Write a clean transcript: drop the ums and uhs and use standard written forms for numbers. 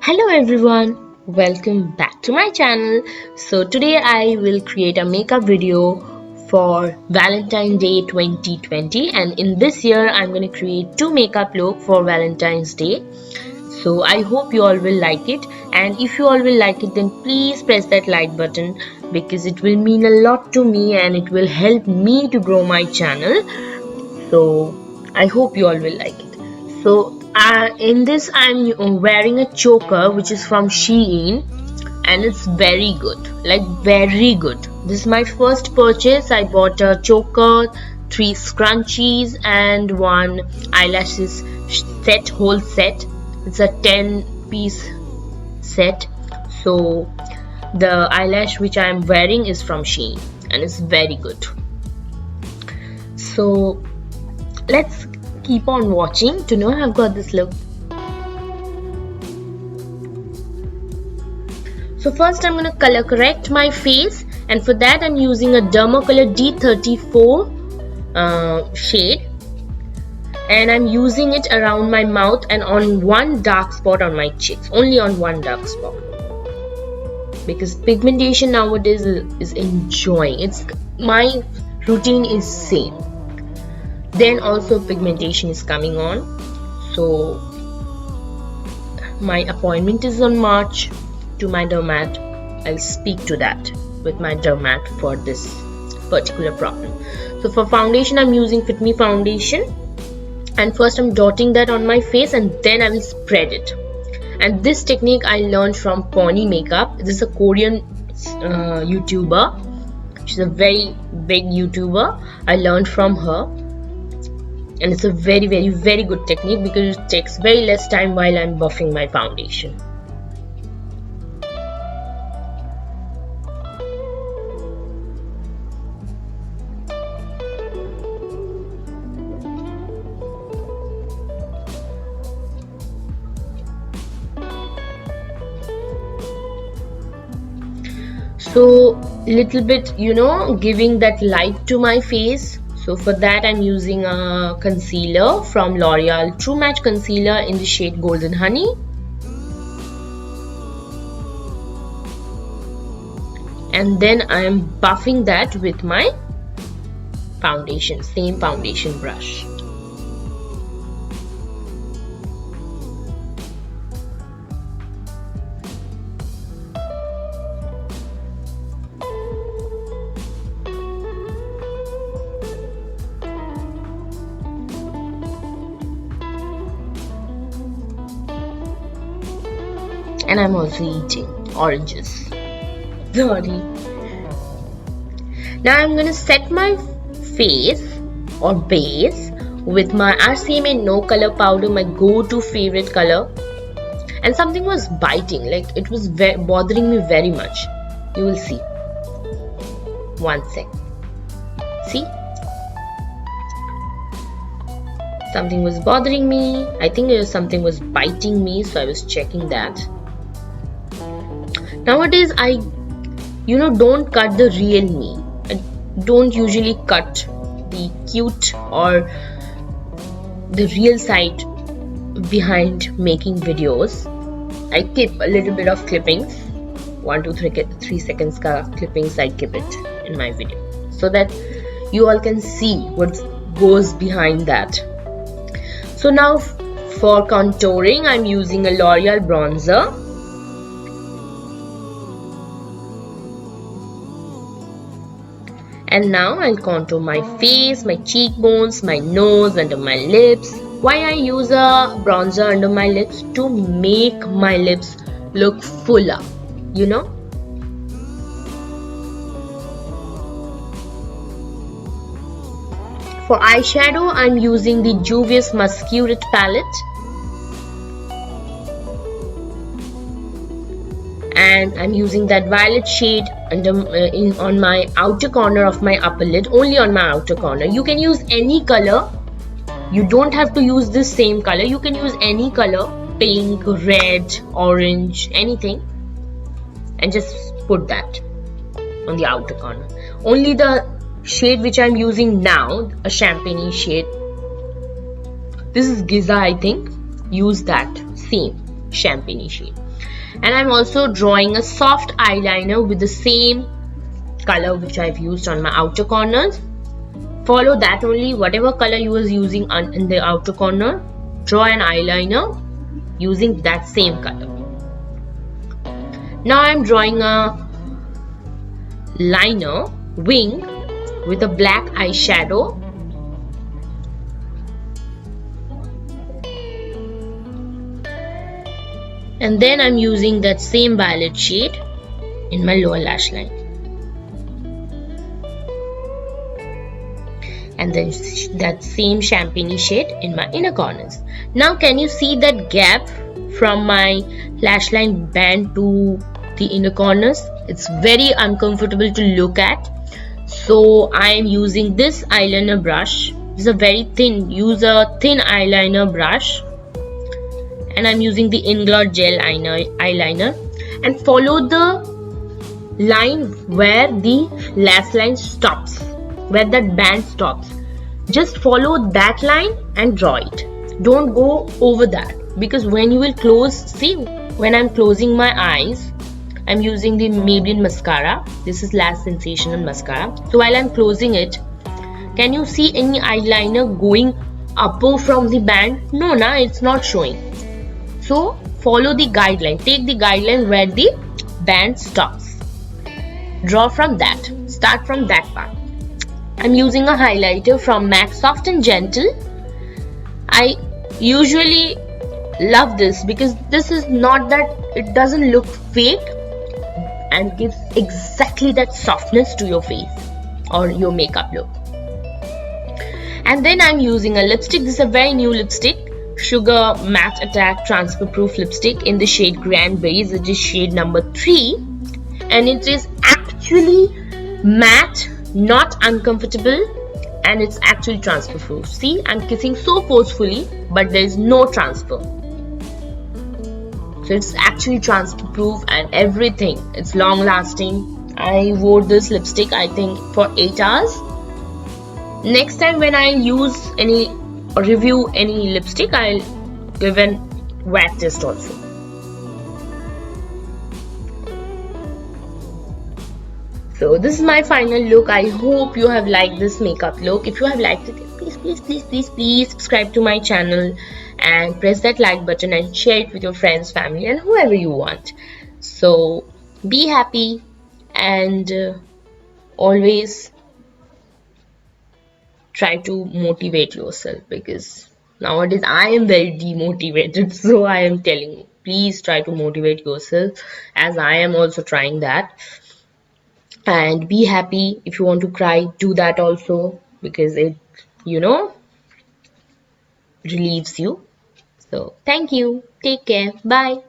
Hello everyone, welcome back to my channel. So today I will create a makeup video for Valentine's Day 2020, and in this year I'm going to create two makeup look for Valentine's Day. So I hope you all will like it, and if you all will like it, then please press that like button because it will mean a lot to me and it will help me to grow my channel. So I hope you all will like it. So in this I'm wearing a choker which is from Shein, and it's very good, like very good. This is my first purchase. I bought a choker, 3 scrunchies and 1 eyelashes set, whole set. It's a 10-piece set. So the eyelash which I am wearing is from Shein and it's very good. So let's keep on watching to know how I've got this look. So first I'm going to color correct my face, and for that I'm using a Dermacolor D34 shade, and I'm using it around my mouth and on one dark spot on my cheeks, only on one dark spot, because pigmentation nowadays is enjoying. It's my routine is same. Then also pigmentation is coming on. So my appointment is on March to my dermat. I'll speak to that with my dermat for this particular problem. So for foundation I'm using Fit Me foundation, and first I'm dotting that on my face and then I will spread it. And this technique I learned from Pony Makeup. This is a Korean YouTuber. She's a very big YouTuber. I learned from her, and it's a very good technique because it takes very less time while I'm buffing my foundation. So little bit, giving that light to my face. So for that I'm using a concealer from L'Oreal True Match Concealer in the shade Golden Honey. And then I am buffing that with my foundation, same foundation brush. And I'm also eating oranges. Sorry. Now I'm gonna set my face or base with my RCMA No Color Powder, my go-to favorite color. And something was biting, like it was bothering me very much. You will see. One sec. See? Something was bothering me. I think something was biting me, so I was checking that. Nowadays I don't cut the real me. I don't usually cut the cute or the real side behind making videos. I keep a little bit of clippings, 1 to 3 seconds clippings. I keep it in my video so that you all can see what goes behind that. So now for contouring I'm using a L'Oreal bronzer. And now I'll contour my face, my cheekbones, my nose, under my lips. Why I use a bronzer under my lips? To make my lips look fuller, For eyeshadow, I'm using the Juvia's Masquerade palette. And I'm using that violet shade on my outer corner of my upper lid, only on my outer corner. You can use any color. You don't have to use this same color. You can use any color, pink, red, orange, anything, and just put that on the outer corner. Only the shade which I'm using now, a champagne shade. This is Giza, I think. Use that same. champagne shade. And I'm also drawing a soft eyeliner with the same color which I've used on my outer corners. Follow that only, whatever color you was using in the outer corner, draw an eyeliner using that same color. Now I'm drawing a liner wing with a black eyeshadow. And then I'm using that same violet shade in my lower lash line. And then that same champagne shade in my inner corners. Now can you see that gap from my lash line band to the inner corners? It's very uncomfortable to look at. So I am using this eyeliner brush. It's a very thin, use a thin eyeliner brush. And I'm using the Inglot gel eyeliner. And follow the line where the lash line stops, where that band stops. Just follow that line and draw it. Don't go over that, because when you will close, see, when I'm closing my eyes, I'm using the Maybelline mascara. This is Lash Sensational mascara. So while I'm closing it, can you see any eyeliner going upper from the band? No, it's not showing. So follow the guideline. Take the guideline where the band stops. Draw from that. Start from that part. I'm using a highlighter from MAC Soft and Gentle. I usually love this because this is not that, it doesn't look fake and gives exactly that softness to your face or your makeup look. And then I'm using a lipstick. This is a very new lipstick, Sugar Matte Attack Transfer Proof lipstick in the shade Cranberries. It is shade number 3 and it is actually matte, not uncomfortable, and it's actually transfer proof. See, I'm kissing so forcefully, but there is no transfer. So it's actually transfer proof and everything. It's long lasting. I wore this lipstick I think for 8 hours. Next time when I use any or review any lipstick, I'll give an wet test also. So this is my final look. I hope you have liked this makeup look. If you have liked it, please subscribe to my channel and press that like button and share it with your friends, family and whoever you want. So be happy and always try to motivate yourself, because nowadays I am very demotivated. So I am telling you, please try to motivate yourself, as I am also trying that. And be happy. If you want to cry, do that also, because it, relieves you. So thank you. Take care. Bye.